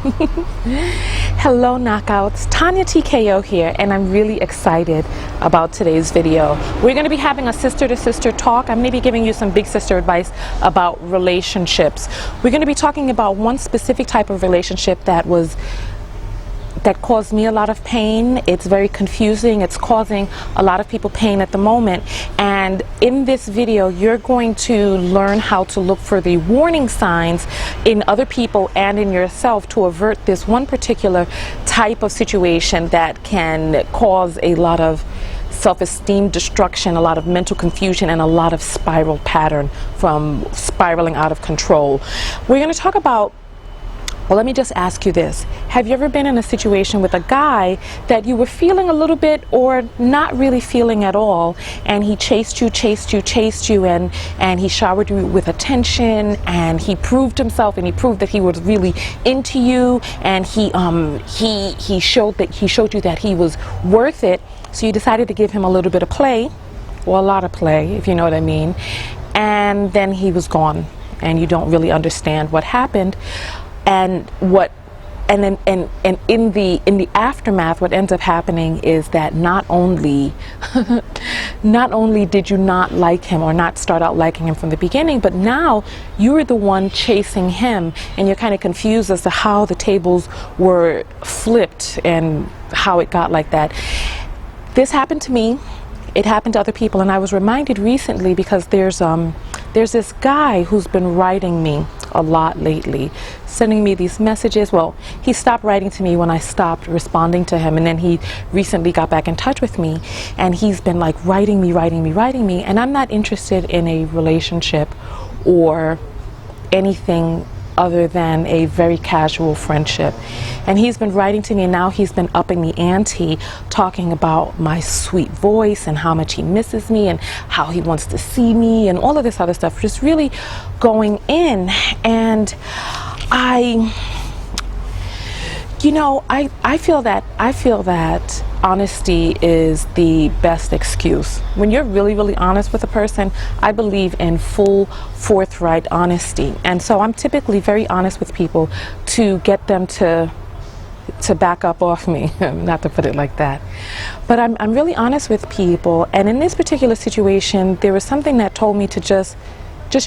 Hello knockouts, Tanya TKO here, and I'm really excited about today's video. We're going to be having a sister to sister talk. I'm going to be giving you some big sister advice about relationships. We're going to be talking about one specific type of relationship that caused me a lot of pain. It's very confusing. It's causing a lot of people pain at the moment. And in this video, you're going to learn how to look for the warning signs in other people and in yourself to avert this one particular type of situation that can cause a lot of self-esteem destruction, a lot of mental confusion, and a lot of spiral pattern from spiraling out of control. We're going to talk about, well, let me just ask you this. Have you ever been in a situation with a guy that you were feeling a little bit or not really feeling at all, and he chased you, and he showered you with attention, and he proved himself, and he proved that he was really into you, and he showed you that he was worth it, so you decided to give him a little bit of play, or a lot of play, if you know what I mean, and then he was gone, and you don't really understand what happened. And in the aftermath, what ends up happening is that not only did you not like him or not start out liking him from the beginning, but now you're the one chasing him, and you're kind of confused as to how the tables were flipped and how it got like that. This happened to me. It happened to other people, and I was reminded recently because there's this guy who's been writing me a lot lately, sending me these messages. Well, he stopped writing to me when I stopped responding to him, and then he recently got back in touch with me, and he's been like writing me, and I'm not interested in a relationship or anything other than a very casual friendship. And he's been writing to me, and now he's been upping the ante, talking about my sweet voice and how much he misses me and how he wants to see me and all of this other stuff, just really going in. And I feel that honesty is the best excuse. When you're really honest with a person, I believe in full, forthright honesty. And so I'm typically very honest with people to get them to back up off me, not to put it like that. But I'm really honest with people, and in this particular situation, there was something that told me to just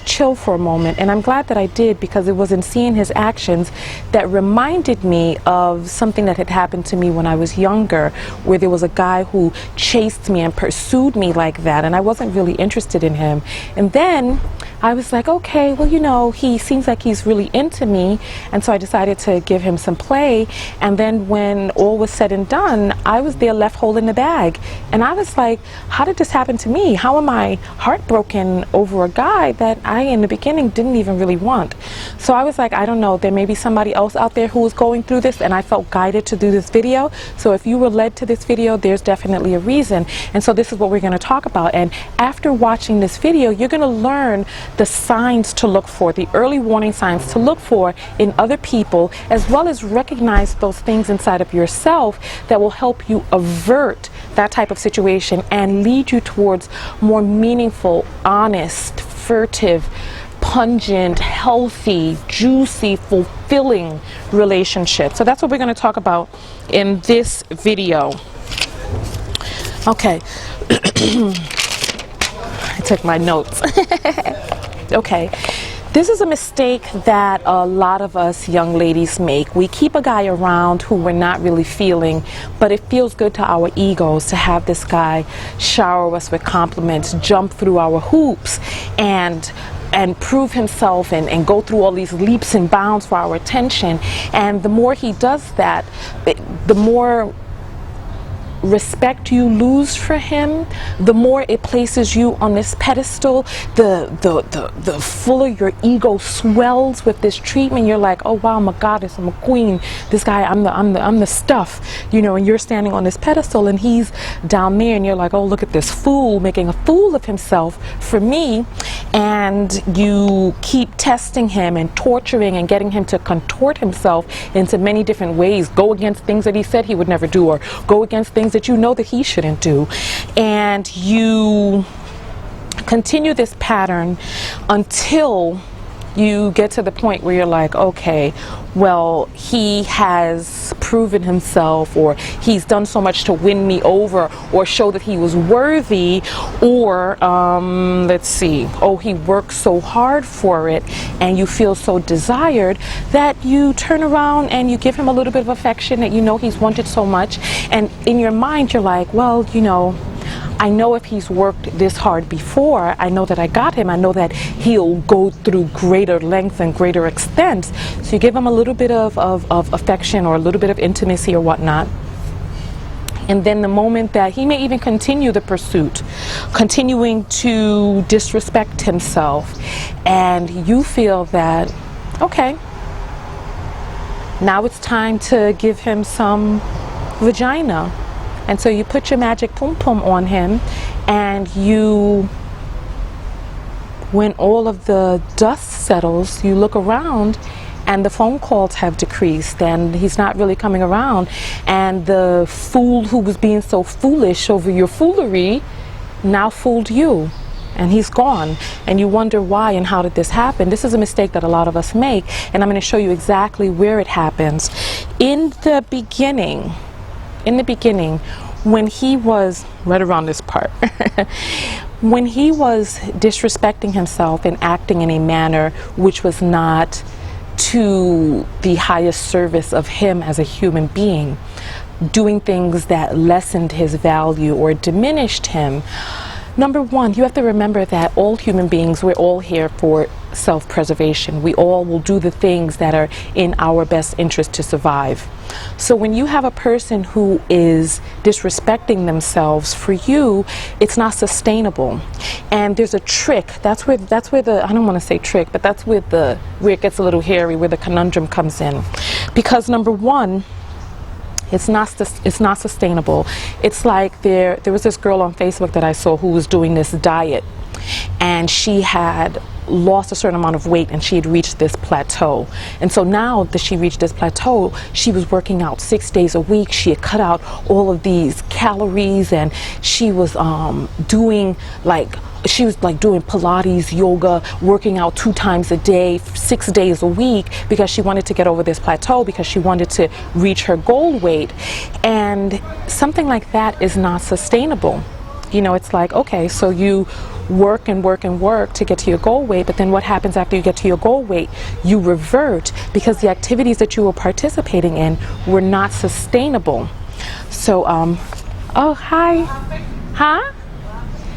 chill for a moment, and I'm glad that I did, because it was in seeing his actions that reminded me of something that had happened to me when I was younger, where there was a guy who chased me and pursued me like that, and I wasn't really interested in him. And then I was like, okay, well, he seems like he's really into me, and so I decided to give him some play. And then when all was said and done, I was there left holding the bag, and I was like, how did this happen to me? How am I heartbroken over a guy that I in the beginning didn't even really want? So I was like, I don't know, there may be somebody else out there who is going through this, and I felt guided to do this video. So if you were led to this video, there's definitely a reason. And so this is what we're going to talk about. And after watching this video, you're going to learn the signs to look for, the early warning signs to look for in other people, as well as recognize those things inside of yourself that will help you avert that type of situation and lead you towards more meaningful, honest, furtive, pungent, healthy, juicy, fulfilling relationships. So that's what we're going to talk about in this video. Okay. I took my notes. Okay. This is a mistake that a lot of us young ladies make. We keep a guy around who we're not really feeling, but it feels good to our egos to have this guy shower us with compliments, jump through our hoops, and prove himself and go through all these leaps and bounds for our attention. And the more he does that, the more respect you lose for him, the more it places you on this pedestal, the fuller your ego swells with this treatment. You're like, oh wow, I'm a goddess, I'm a queen, this guy, I'm the stuff, and you're standing on this pedestal, and he's down there, and you're like, oh, look at this fool making a fool of himself for me. And you keep testing him and torturing and getting him to contort himself into many different ways, go against things that he said he would never do, or go against things that you know that he shouldn't do. And you continue this pattern until you get to the point where you're like, okay, well, he has proven himself, or he's done so much to win me over or show that he was worthy, or let's see, oh, he worked so hard for it, and you feel so desired that you turn around and you give him a little bit of affection that you know he's wanted so much, and in your mind you're like, well, you know, I know if he's worked this hard before, I know that I got him. I know that he'll go through greater length and greater extent. So you give him a little bit of affection or a little bit of intimacy or whatnot. And then the moment that he may even continue the pursuit, continuing to disrespect himself, and you feel that, okay, now it's time to give him some vagina. And so you put your magic pum pum on him, and when all of the dust settles, you look around and the phone calls have decreased and he's not really coming around, and the fool who was being so foolish over your foolery now fooled you, and he's gone, and you wonder why and how did this happen. This is a mistake that a lot of us make, and I'm going to show you exactly where it happens. In the beginning, when he was, right around this part, when he was disrespecting himself and acting in a manner which was not to the highest service of him as a human being, doing things that lessened his value or diminished him, number one, you have to remember that all human beings, we're all here for self-preservation. We all will do the things that are in our best interest to survive. So when you have a person who is disrespecting themselves, for you, it's not sustainable. And there's a trick. That's where the, I don't want to say trick, but that's where it gets a little hairy, where the conundrum comes in. Because number one, it's not sustainable. It's like there was this girl on Facebook that I saw who was doing this diet, and she had lost a certain amount of weight and she had reached this plateau. And so now that she reached this plateau, she was working out 6 days a week. She had cut out all of these calories, and she was doing Pilates, yoga, working out 2 times a day, 6 days a week, because she wanted to get over this plateau, because she wanted to reach her goal weight. And something like that is not sustainable. You know, it's like, okay, so you work and work and work to get to your goal weight, but then what happens after you get to your goal weight? You revert, because the activities that you were participating in were not sustainable. So, oh, hi. Huh?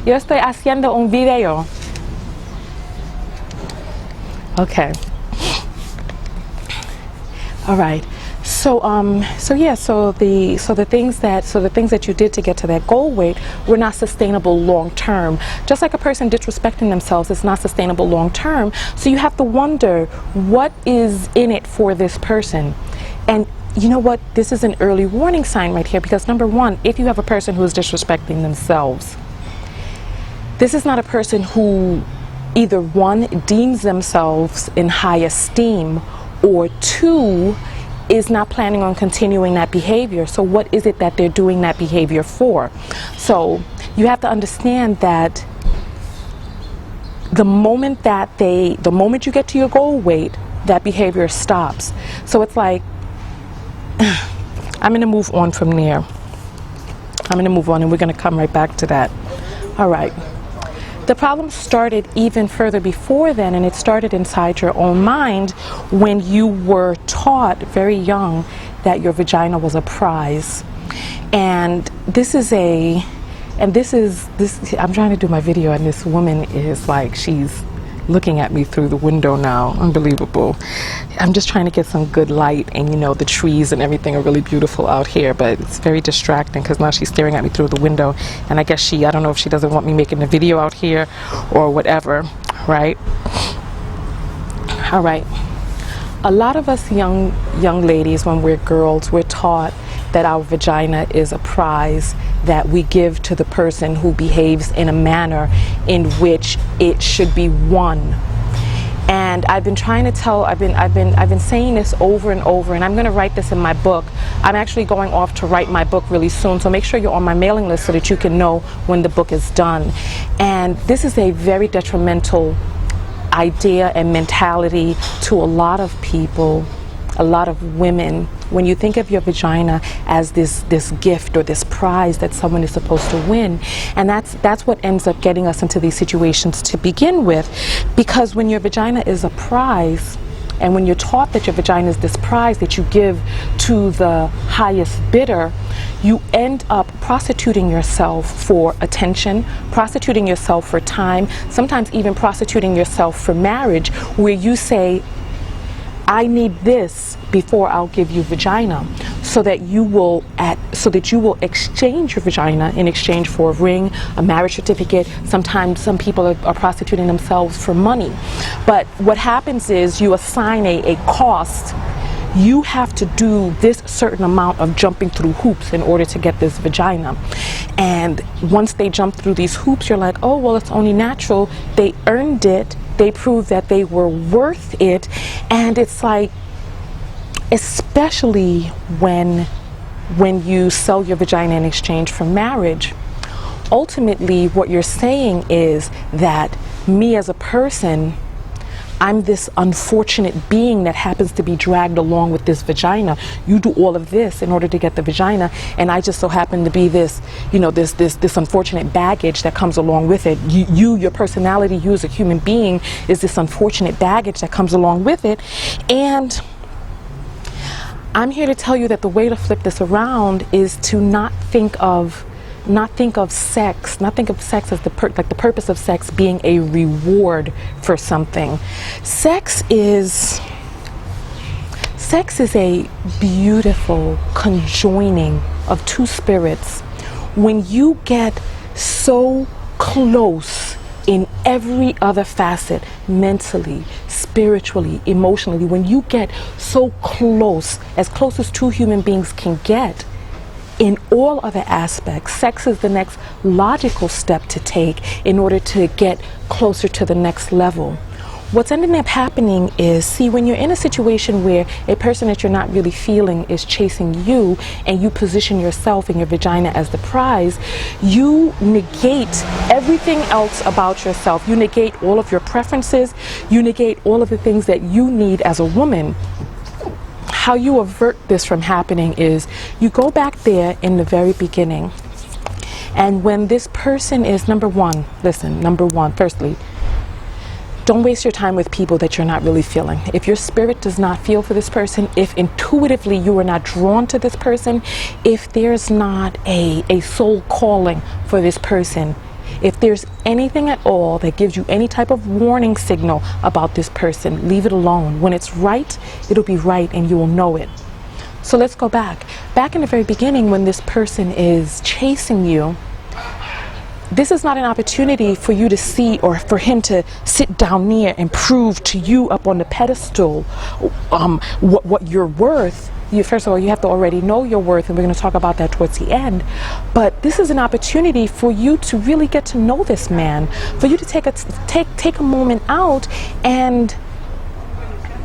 Yo estoy haciendo un video. Okay. All right. So the things that you did to get to that goal weight were not sustainable long term. Just like a person disrespecting themselves is not sustainable long term. So you have to wonder, what is in it for this person? And you know what? This is an early warning sign right here, because number one, if you have a person who is disrespecting themselves, this is not a person who either one, deems themselves in high esteem, or two, is not planning on continuing that behavior. So what is it that they're doing that behavior for? So you have to understand that the moment you get to your goal weight, that behavior stops. So it's like, I'm going to move on from there. I'm going to move on, and we're going to come right back to that. All right. The problem started even further before then, and it started inside your own mind when you were taught very young that your vagina was a prize. And I'm trying to do my video, and this woman is like, she's looking at me through the window now. Unbelievable. I'm just trying to get some good light, and you know, the trees and everything are really beautiful out here, but it's very distracting because now she's staring at me through the window, and I guess I don't know if she doesn't want me making a video out here or whatever, right? All right. A lot of us young ladies, when we're girls, we're taught that our vagina is a prize that we give to the person who behaves in a manner in which it should be won. And I've been saying this over and over, and I'm going to write this in my book. I'm actually going off to write my book really soon, so make sure you're on my mailing list so that you can know when the book is done. And this is a very detrimental idea and mentality to a lot of people, a lot of women, when you think of your vagina as this gift or this prize that someone is supposed to win. And that's what ends up getting us into these situations to begin with. Because when your vagina is a prize, and when you're taught that your vagina is this prize that you give to the highest bidder, you end up prostituting yourself for attention, prostituting yourself for time, sometimes even prostituting yourself for marriage, where you say, I need this before I'll give you vagina, so that you will exchange your vagina in exchange for a ring, a marriage certificate. Sometimes some people are prostituting themselves for money. But what happens is you assign a cost. You have to do this certain amount of jumping through hoops in order to get this vagina. And once they jump through these hoops, you're like, oh, well, it's only natural. They earned it. They proved that they were worth it. And it's like, especially when you sell your vagina in exchange for marriage, ultimately what you're saying is that me as a person, I'm this unfortunate being that happens to be dragged along with this vagina. You do all of this in order to get the vagina, and I just so happen to be this, this unfortunate baggage that comes along with it. Your personality, you as a human being, is this unfortunate baggage that comes along with it. And I'm here to tell you that the way to flip this around is to not think of sex as the purpose of sex being a reward for something. Sex is a beautiful conjoining of two spirits. When you get so close in every other facet, mentally, spiritually, emotionally, when you get so close as two human beings can get, in all other aspects, sex is the next logical step to take in order to get closer to the next level. What's ending up happening is, see, when you're in a situation where a person that you're not really feeling is chasing you, and you position yourself and your vagina as the prize, you negate everything else about yourself. You negate all of your preferences. You negate all of the things that you need as a woman. How you avert this from happening is you go back there in the very beginning, and when this person is, number one, firstly, don't waste your time with people that you're not really feeling. If your spirit does not feel for this person, if intuitively you are not drawn to this person, if there's not a soul calling for this person, if there's anything at all that gives you any type of warning signal about this person, leave it alone. When it's right, it'll be right and you will know it. So let's go back. Back in the very beginning, when this person is chasing you, this is not an opportunity for you to see, or for him to sit down near and prove to you up on the pedestal what you're worth. First of all, you have to already know your worth, and we're going to talk about that towards the end. But this is an opportunity for you to really get to know this man, for you to take a moment out and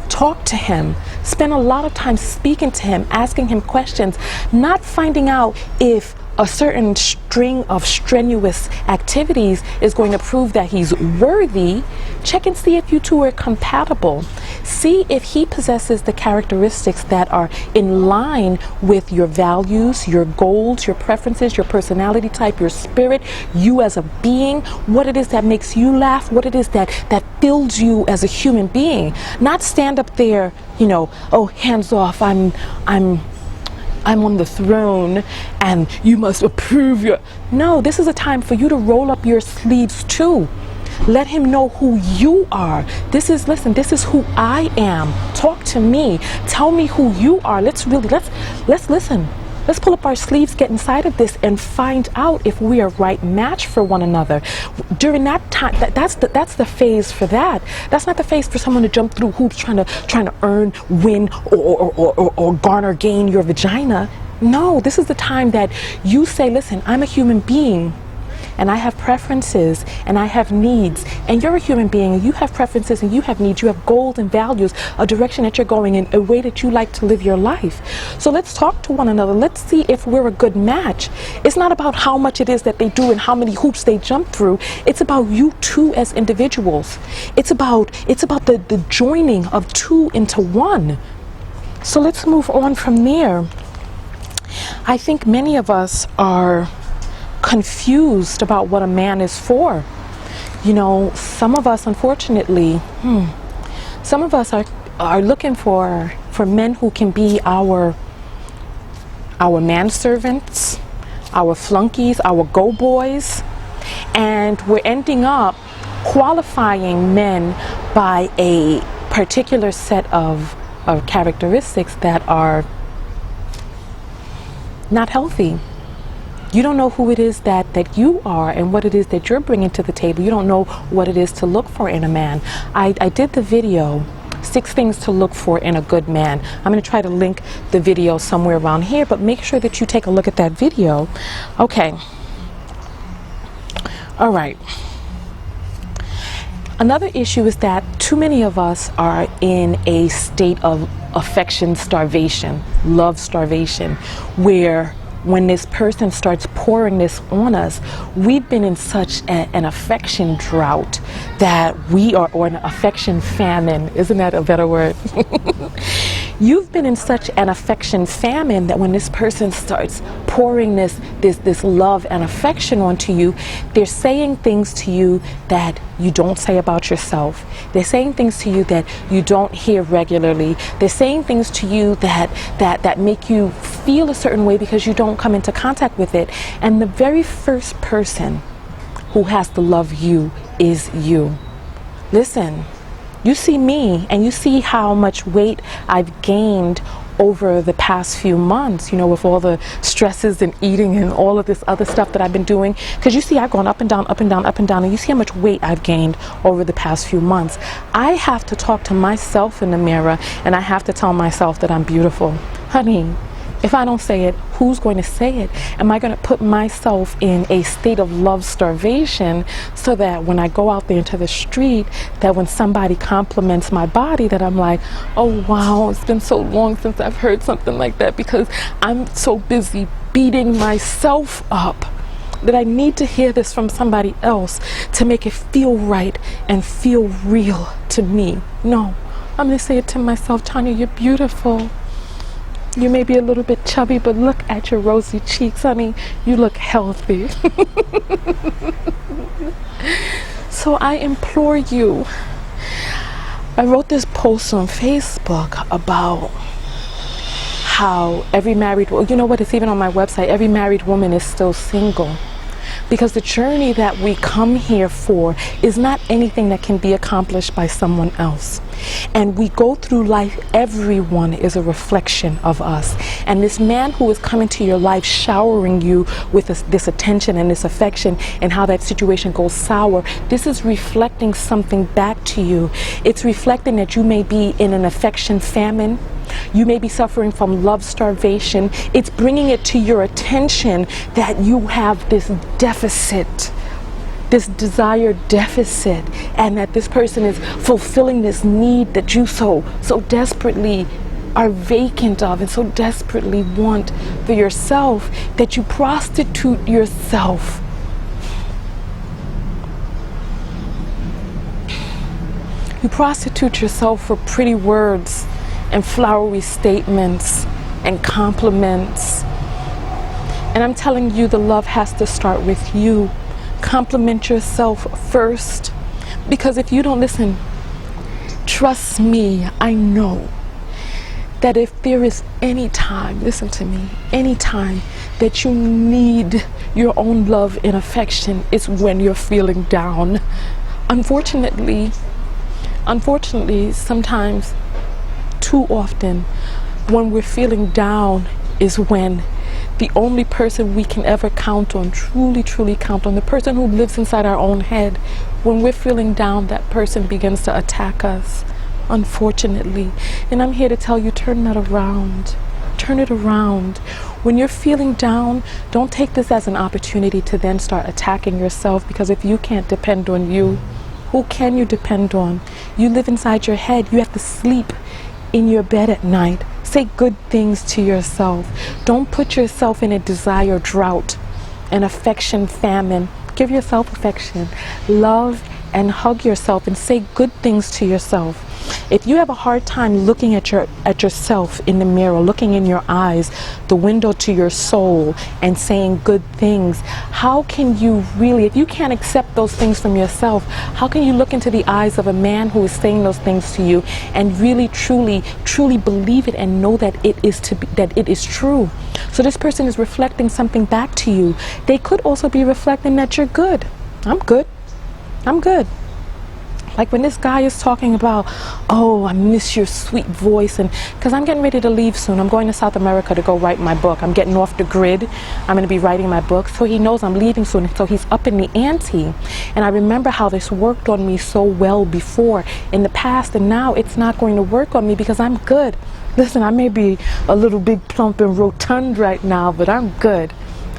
talk to him, spend a lot of time speaking to him, asking him questions, not finding out if a certain string of strenuous activities is going to prove that he's worthy. Check and see if you two are compatible. See if he possesses the characteristics that are in line with your values, your goals, your preferences, your personality type, your spirit, you as a being, what it is that makes you laugh, what it is that builds you as a human being. Not stand up there, oh, hands off, I'm on the throne and you must approve your... No, this is a time for you to roll up your sleeves too. Let him know who you are. This is who I am. Talk to me. Tell me who you are. Let's listen. Let's pull up our sleeves, get inside of this, and find out if we are right match for one another. During that time, that's the phase for that. That's not the phase for someone to jump through hoops trying to earn, win, or garner, gain your vagina. No, this is the time that you say, listen, I'm a human being. and I have preferences, and I have needs, and you're a human being, and you have preferences, and you have needs, you have goals and values, a direction that you're going in, a way that you like to live your life. So let's talk to one another. Let's see if we're a good match. It's not about how much it is that they do and how many hoops they jump through. It's about you two as individuals. It's about the joining of two into one. So let's move on from there. I think many of us are confused about what a man is for. You know, some of us, unfortunately, some of us are looking for men who can be our manservants, our flunkies, our go-boys, and we're ending up qualifying men by a particular set of characteristics that are not healthy. You don't know who it is that you are and what it is that you're bringing to the table. You don't know what it is to look for in a man. I did the video, 6 things to look for in a good man. I'm going to try to link the video somewhere around here, but make sure that you take a look at that video. Okay. All right. Another issue is that too many of us are in a state of affection starvation, love starvation, where when this person starts pouring this on us, we've been in such an affection drought that we are, or an affection famine. Isn't that a better word? You've been in such an affection famine that when this person starts pouring this love and affection onto you, they're saying things to you that you don't say about yourself. They're saying things to you that you don't hear regularly. They're saying things to you that make you feel a certain way because you don't come into contact with it. And the very first person who has to love you is you. Listen. You see me and you see how much weight I've gained over the past few months, you know, with all the stresses and eating and all of this other stuff that I've been doing. Because you see, I've gone up and down, up and down, up and down, and you see how much weight I've gained over the past few months. I have to talk to myself in the mirror, and I have to tell myself that I'm beautiful. Honey, if I don't say it, who's going to say it? Am I going to put myself in a state of love starvation so that when I go out there into the street, that when somebody compliments my body, that I'm like, oh wow, it's been so long since I've heard something like that, because I'm so busy beating myself up that I need to hear this from somebody else to make it feel right and feel real to me. No, I'm going to say it to myself. Tanya, you're beautiful. You may be a little bit chubby, but look at your rosy cheeks, honey. You look healthy. So I implore you. I wrote this post on Facebook about how every married, you know what, it's even on my website, every married woman is still single. Because the journey that we come here for is not anything that can be accomplished by someone else. And we go through life, everyone is a reflection of us. And this man who is coming to your life, showering you with this attention and this affection, and how that situation goes sour, this is reflecting something back to you. It's reflecting that you may be in an affection famine. You may be suffering from love starvation. It's bringing it to your attention that you have this deficit, this desire deficit, and that this person is fulfilling this need that you so desperately are vacant of and so desperately want for yourself, that you prostitute yourself. You prostitute yourself for pretty words and flowery statements and compliments. And I'm telling you, the love has to start with you. Compliment yourself first. Because if you don't listen, trust me, I know that if there is any time, listen to me, any time that you need your own love and affection, it's when you're feeling down. Unfortunately, sometimes, too often, when we're feeling down is when the only person we can ever count on, truly count on, the person who lives inside our own head, when we're feeling down, that person begins to attack us, unfortunately. And I'm here to tell you, turn that around. Turn it around. When you're feeling down, don't take this as an opportunity to then start attacking yourself, because if you can't depend on you, who can you depend on? You live inside your head. You have to sleep in your bed at night. Say good things to yourself. Don't put yourself in a desire drought, an affection famine. Give yourself affection. Love and hug yourself and say good things to yourself. If you have a hard time looking at yourself in the mirror, looking in your eyes, the window to your soul, and saying good things, how can you really, if you can't accept those things from yourself, how can you look into the eyes of a man who is saying those things to you and really truly believe it and know that it is true? So this person is reflecting something back to you. They could also be reflecting that you're good. I'm good. I'm good. Like when this guy is talking about, oh, I miss your sweet voice, and because I'm getting ready to leave soon. I'm going to South America to go write my book. I'm getting off the grid. I'm going to be writing my book. So he knows I'm leaving soon. So he's up in the ante. And I remember how this worked on me so well before in the past, and now it's not going to work on me because I'm good. Listen, I may be a little big, plump, and rotund right now, but I'm good.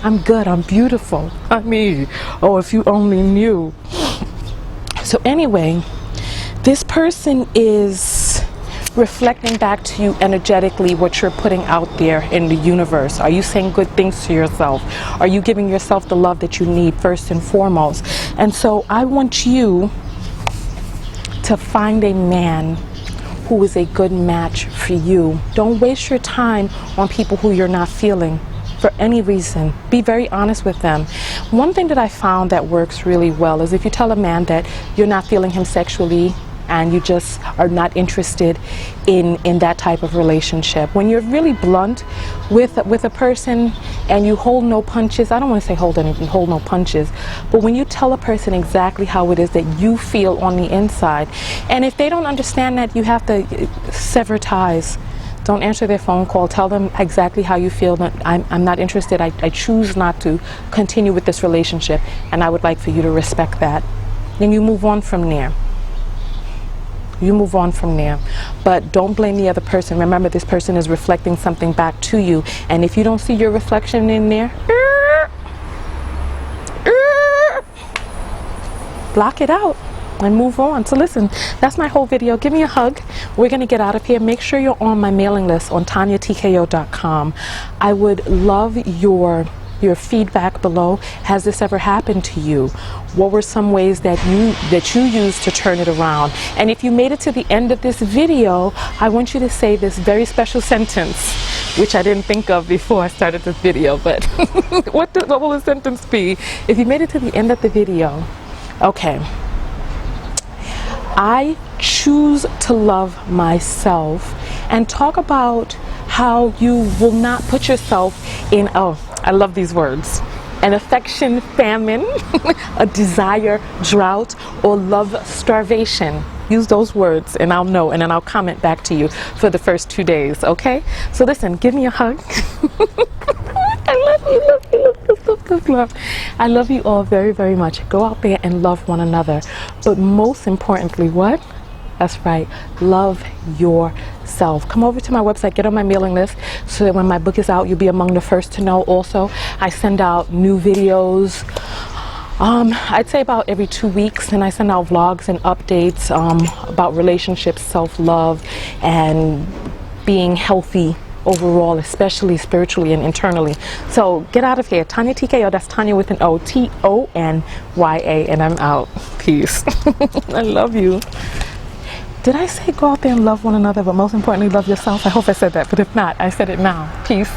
I'm good. I'm beautiful. I mean, oh, if you only knew. So anyway, this person is reflecting back to you energetically what you're putting out there in the universe. Are you saying good things to yourself? Are you giving yourself the love that you need first and foremost? And so I want you to find a man who is a good match for you. Don't waste your time on people who you're not feeling for any reason. Be very honest with them. One thing that I found that works really well is if you tell a man that you're not feeling him sexually and you just are not interested in that type of relationship. When you're really blunt with a person and you hold no punches, I don't want to say hold no punches, but when you tell a person exactly how it is that you feel on the inside, and if they don't understand that, you have to sever ties. Don't answer their phone call. Tell them exactly how you feel. That I'm not interested. I choose not to continue with this relationship, and I would like for you to respect that. Then you move on from there. You move on from there. But don't blame the other person. Remember, this person is reflecting something back to you, and if you don't see your reflection in there, block it out and move on. So listen, that's my whole video. Give me a hug. We're going to get out of here. Make sure you're on my mailing list on TanyaTKO.com. I would love your feedback below. Has this ever happened to you? What were some ways that you used to turn it around? And if you made it to the end of this video, I want you to say this very special sentence, which I didn't think of before I started this video, but what will the sentence be? If you made it to the end of the video, okay. I choose to love myself, and talk about how you will not put yourself in, oh, I love these words, an affection famine, a desire drought, or love starvation. Use those words and I'll know, and then I'll comment back to you for the first 2 days, okay? So listen, give me a hug. I love you, love. I love you all very, very much. Go out there and love one another. But most importantly, what? That's right, love yourself. Come over to my website, get on my mailing list, so that when my book is out, you'll be among the first to know. Also, I send out new videos, I'd say about every 2 weeks, and I send out vlogs and updates about relationships, self-love, and being healthy overall, especially spiritually and internally. So get out of here. Tanya TKO, that's Tanya with an O, TonyA, and I'm out. Peace. I love you. Did I say go out there and love one another, but most importantly, love yourself? I hope I said that, but if not, I said it now. Peace.